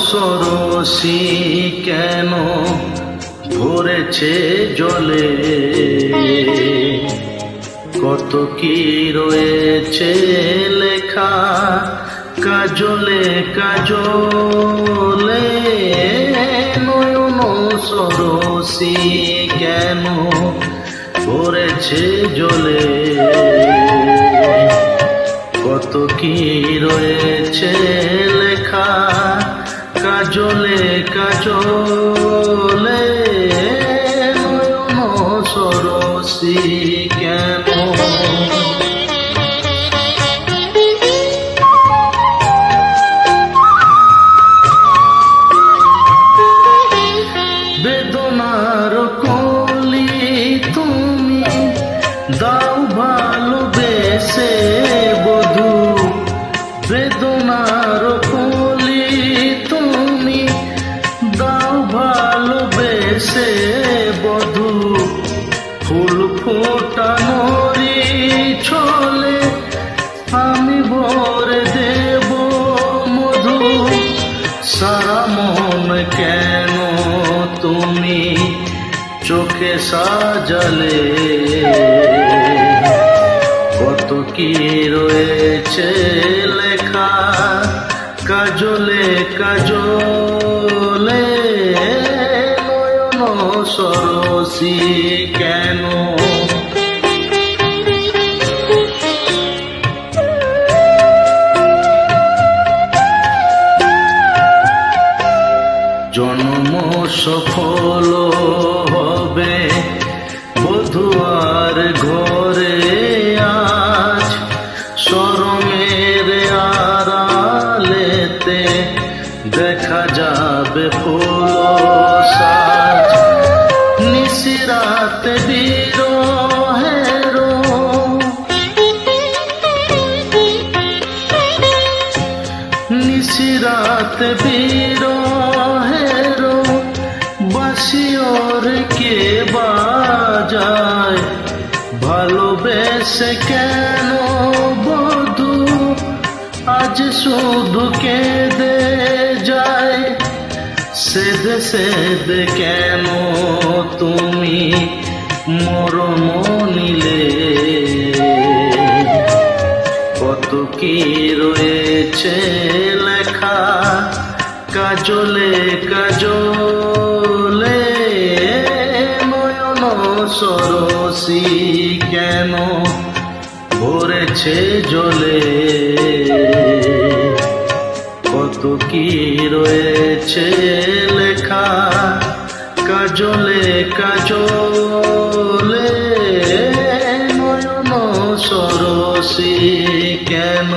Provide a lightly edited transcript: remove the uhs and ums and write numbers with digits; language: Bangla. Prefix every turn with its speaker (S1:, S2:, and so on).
S1: সরসী কেন ভরেছে জলে, কত কি রয়েছে লেখা কাজলে কাজলে। নয়ন সরসী কেন ভরেছে জলে, কত কি রয়েছে লেখা কাজলে কাজলে। নয়ন সরসী কেন। বেদনার কলি তুমি দাও ভালোবেসে বধূ, বেদনার কলি তুমি দাও ভালোবেসে বধূ। ফুল ফোটানোরি ছলে আমি ভরে দেব মধু। সারা মন কেন তুমি চোখে সাজালে, কত কি রয়েছে লেখা কাজলে কাজলে। নয়ন সরসী কেন। জন্ম সফল হবে বধুয়ার ঘরে আজ, শরমের আড়ালেতে দেখা যাবে ফুল সাজ। নিশিরাতে বিরহের, নিশিরাতে বিরহের বাঁশিওর কে বাজায়। ভালোবেসে কেন বধূ আজ শুধু কেঁদে যায়। সেদে সেদে কেন তুমি মরণ নিলে, কত কি রয়েছে লেখা কাজলে কাজলে। নয়ন সরসী কেন ভরেছে জলে, কত কি রয়েছে লেখা কাজলে কাজলে। নয়ন সরসী কেন।